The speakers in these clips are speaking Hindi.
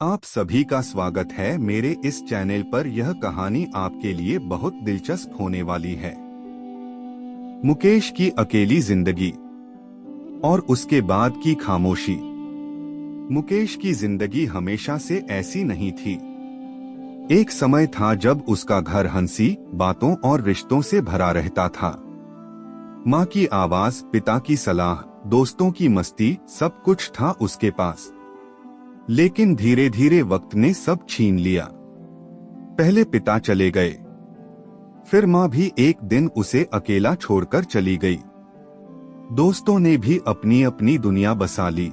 आप सभी का स्वागत है मेरे इस चैनल पर। यह कहानी आपके लिए बहुत दिलचस्प होने वाली है। मुकेश की अकेली जिंदगी और उसके बाद की खामोशी। मुकेश की जिंदगी हमेशा से ऐसी नहीं थी। एक समय था जब उसका घर हंसी बातों और रिश्तों से भरा रहता था। माँ की आवाज, पिता की सलाह, दोस्तों की मस्ती, सब कुछ था उसके पास। लेकिन धीरे धीरे वक्त ने सब छीन लिया। पहले पिता चले गए, फिर माँ भी एक दिन उसे अकेला छोड़कर चली गई। दोस्तों ने भी अपनी अपनी दुनिया बसा ली।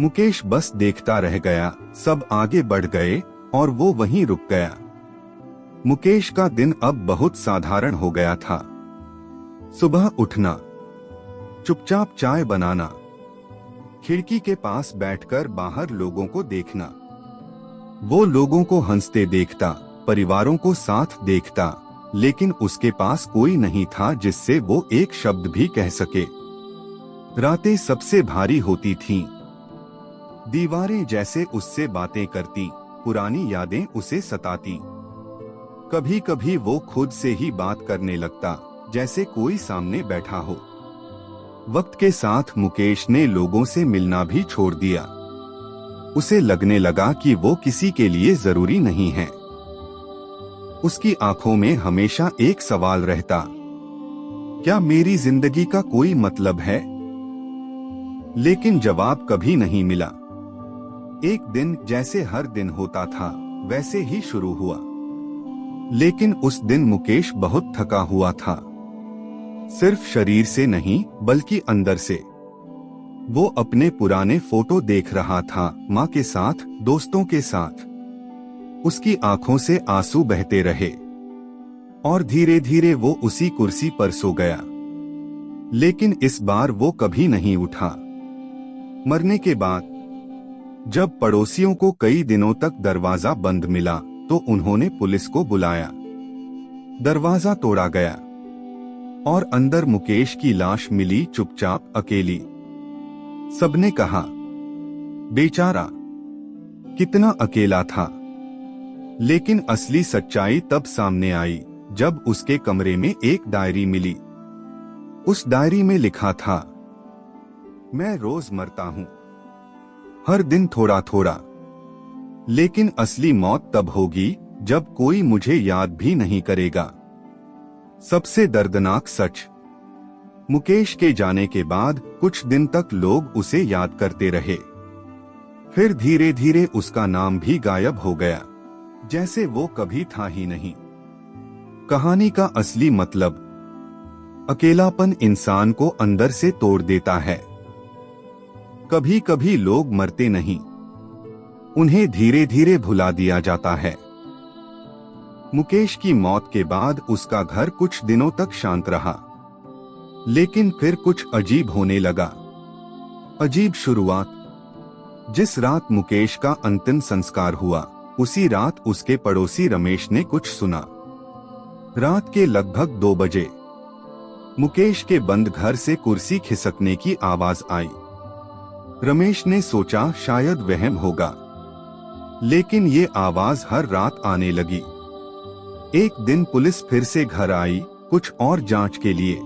मुकेश बस देखता रह गया। सब आगे बढ़ गए और वो वहीं रुक गया। मुकेश का दिन अब बहुत साधारण हो गया था। सुबह उठना, चुपचाप चाय बनाना, खिड़की के पास बैठकर बाहर लोगों को देखना। वो लोगों को हंसते देखता, परिवारों को साथ देखता, लेकिन उसके पास कोई नहीं था जिससे वो एक शब्द भी कह सके। रातें सबसे भारी होती थीं। दीवारें जैसे उससे बातें करती, पुरानी यादें उसे सताती। कभी कभी वो खुद से ही बात करने लगता, जैसे कोई सामने बैठा हो। वक्त के साथ मुकेश ने लोगों से मिलना भी छोड़ दिया। उसे लगने लगा कि वो किसी के लिए जरूरी नहीं है। उसकी आंखों में हमेशा एक सवाल रहता, क्या मेरी जिंदगी का कोई मतलब है? लेकिन जवाब कभी नहीं मिला। एक दिन जैसे हर दिन होता था वैसे ही शुरू हुआ। लेकिन उस दिन मुकेश बहुत थका हुआ था। सिर्फ शरीर से नहीं बल्कि अंदर से। वो अपने पुराने फोटो देख रहा था, माँ के साथ, दोस्तों के साथ। उसकी आंखों से आंसू बहते रहे और धीरे धीरे वो उसी कुर्सी पर सो गया। लेकिन इस बार वो कभी नहीं उठा। मरने के बाद जब पड़ोसियों को कई दिनों तक दरवाजा बंद मिला तो उन्होंने पुलिस को बुलाया। दरवाजा तोड़ा गया और अंदर मुकेश की लाश मिली, चुपचाप, अकेली। सबने कहा, बेचारा, कितना अकेला था। लेकिन असली सच्चाई तब सामने आई जब उसके कमरे में एक डायरी मिली। उस डायरी में लिखा था, मैं रोज मरता हूं, हर दिन थोड़ा थोड़ा, लेकिन असली मौत तब होगी जब कोई मुझे याद भी नहीं करेगा। सबसे दर्दनाक सच, मुकेश के जाने के बाद कुछ दिन तक लोग उसे याद करते रहे। फिर धीरे धीरे उसका नाम भी गायब हो गया, जैसे वो कभी था ही नहीं। कहानी का असली मतलब, अकेलापन इंसान को अंदर से तोड़ देता है। कभी कभी लोग मरते नहीं, उन्हें धीरे धीरे भुला दिया जाता है। मुकेश की मौत के बाद उसका घर कुछ दिनों तक शांत रहा। लेकिन फिर कुछ अजीब होने लगा। अजीब शुरुआत, जिस रात मुकेश का अंतिम संस्कार हुआ उसी रात उसके पड़ोसी रमेश ने कुछ सुना। रात के लगभग 2 बजे मुकेश के बंद घर से कुर्सी खिसकने की आवाज आई। रमेश ने सोचा शायद वहम होगा, लेकिन ये आवाज हर रात आने लगी। एक दिन पुलिस फिर से घर आई, कुछ और जांच के लिए।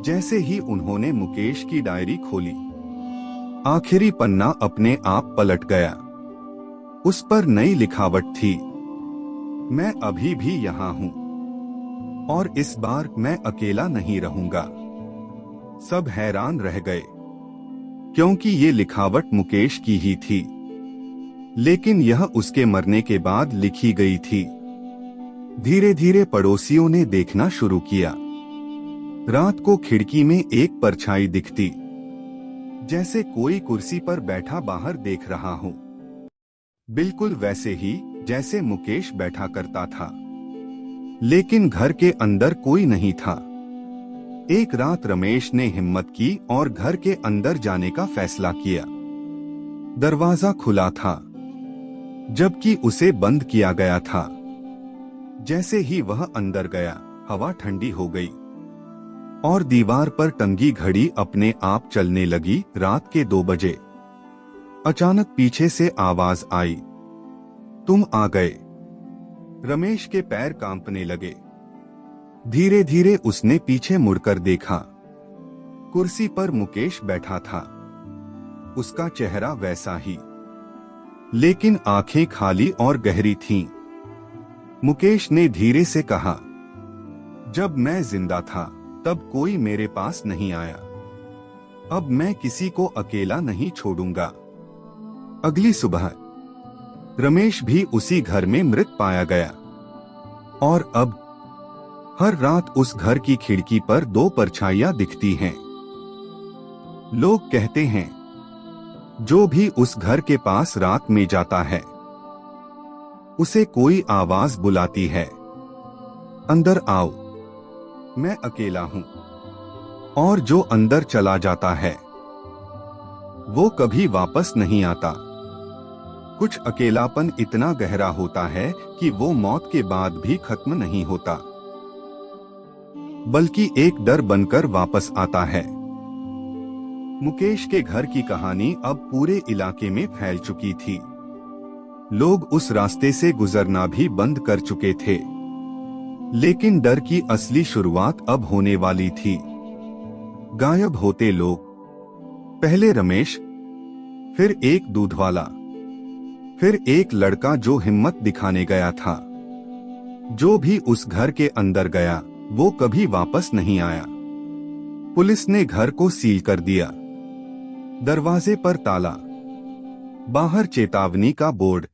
जैसे ही उन्होंने मुकेश की डायरी खोली, आखिरी पन्ना अपने आप पलट गया। उस पर नई लिखावट थी, मैं अभी भी यहाँ हूँ और इस बार मैं अकेला नहीं रहूंगा। सब हैरान रह गए, क्योंकि ये लिखावट मुकेश की ही थी, लेकिन यह उसके मरने के बाद लिखी गई थी। धीरे धीरे पड़ोसियों ने देखना शुरू किया। रात को खिड़की में एक परछाई दिखती, जैसे कोई कुर्सी पर बैठा बाहर देख रहा हो। बिल्कुल वैसे ही जैसे मुकेश बैठा करता था। लेकिन घर के अंदर कोई नहीं था। एक रात रमेश ने हिम्मत की और घर के अंदर जाने का फैसला किया। दरवाजा खुला था, जबकि उसे बंद किया गया था। जैसे ही वह अंदर गया, हवा ठंडी हो गई और दीवार पर टंगी घड़ी अपने आप चलने लगी। रात के 2 बजे। अचानक पीछे से आवाज आई, तुम आ गए। रमेश के पैर कांपने लगे। धीरे धीरे उसने पीछे मुड़कर देखा। कुर्सी पर मुकेश बैठा था। उसका चेहरा वैसा ही, लेकिन आंखें खाली और गहरी थीं। मुकेश ने धीरे से कहा, जब मैं जिंदा था तब कोई मेरे पास नहीं आया। अब मैं किसी को अकेला नहीं छोड़ूंगा। अगली सुबह रमेश भी उसी घर में मृत पाया गया और अब हर रात उस घर की खिड़की पर 2 परछाइयां दिखती हैं। लोग कहते हैं, जो भी उस घर के पास रात में जाता है उसे कोई आवाज बुलाती है, अंदर आओ, मैं अकेला हूं। और जो अंदर चला जाता है वो कभी वापस नहीं आता। कुछ अकेलापन इतना गहरा होता है कि वो मौत के बाद भी खत्म नहीं होता, बल्कि एक डर बनकर वापस आता है। मुकेश के घर की कहानी अब पूरे इलाके में फैल चुकी थी। लोग उस रास्ते से गुजरना भी बंद कर चुके थे। लेकिन डर की असली शुरुआत अब होने वाली थी। गायब होते लोग, पहले रमेश, फिर एक दूध वाला, फिर एक लड़का जो हिम्मत दिखाने गया था। जो भी उस घर के अंदर गया वो कभी वापस नहीं आया। पुलिस ने घर को सील कर दिया। दरवाजे पर ताला, बाहर चेतावनी का बोर्ड,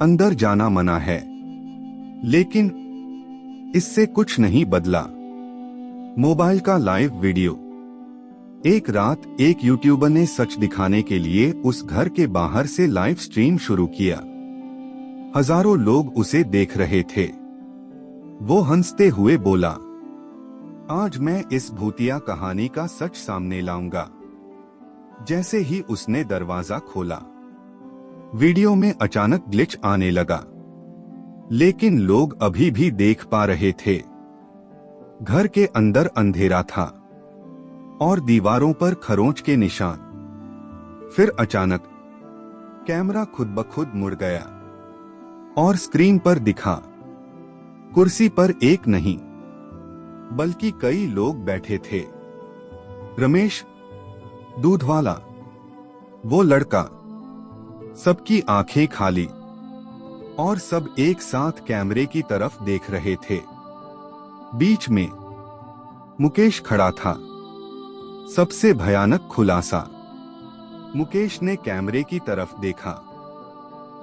अंदर जाना मना है। लेकिन इससे कुछ नहीं बदला। मोबाइल का लाइव वीडियो। एक रात एक यूट्यूबर ने सच दिखाने के लिए उस घर के बाहर से लाइव स्ट्रीम शुरू किया। हजारों लोग उसे देख रहे थे। वो हंसते हुए बोला, आज मैं इस भूतिया कहानी का सच सामने लाऊंगा। जैसे ही उसने दरवाजा खोला, वीडियो में अचानक ग्लिच आने लगा। लेकिन लोग अभी भी देख पा रहे थे। घर के अंदर अंधेरा था और दीवारों पर खरोंच के निशान। फिर अचानक कैमरा खुद ब खुद मुड़ गया और स्क्रीन पर दिखा, कुर्सी पर एक नहीं बल्कि कई लोग बैठे थे। रमेश, दूध वाला, वो लड़का, सबकी आंखें खाली और सब एक साथ कैमरे की तरफ देख रहे थे। बीच में मुकेश खड़ा था। सबसे भयानक खुलासा। मुकेश ने कैमरे की तरफ देखा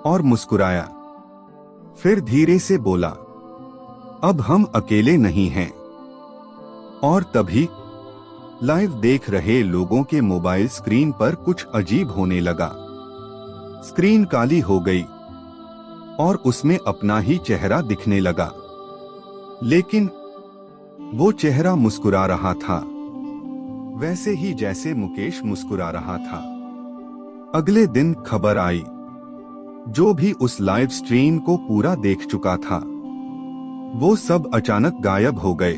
और मुस्कुराया। फिर धीरे से बोला, अब हम अकेले नहीं हैं। और तभी लाइव देख रहे लोगों के मोबाइल स्क्रीन पर कुछ अजीब होने लगा। स्क्रीन काली हो गई और उसमें अपना ही चेहरा दिखने लगा। लेकिन वो चेहरा मुस्कुरा रहा था, वैसे ही जैसे मुकेश मुस्कुरा रहा था। अगले दिन खबर आई। जो भी उस लाइव स्ट्रीम को पूरा देख चुका था वो सब अचानक गायब हो गए।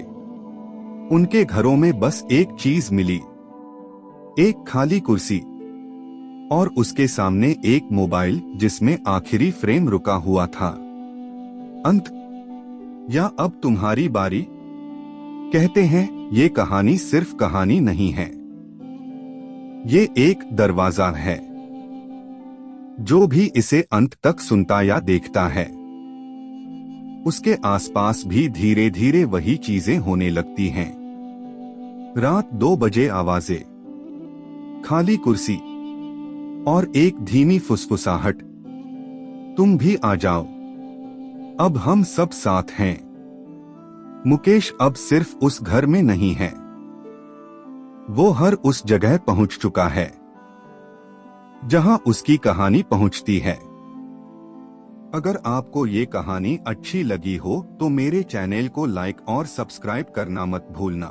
उनके घरों में बस एक चीज मिली, एक खाली कुर्सी और उसके सामने एक मोबाइल जिसमें आखिरी फ्रेम रुका हुआ था। अंत या अब तुम्हारी बारी। कहते हैं ये कहानी सिर्फ कहानी नहीं है, ये एक दरवाजा है। जो भी इसे अंत तक सुनता या देखता है उसके आसपास भी धीरे धीरे वही चीजें होने लगती हैं। रात 2 बजे आवाजें, खाली कुर्सी और एक धीमी फुसफुसाहट, तुम भी आ जाओ, अब हम सब साथ हैं। मुकेश अब सिर्फ उस घर में नहीं है, वो हर उस जगह पहुंच चुका है जहां उसकी कहानी पहुंचती है। अगर आपको ये कहानी अच्छी लगी हो तो मेरे चैनल को लाइक और सब्सक्राइब करना मत भूलना।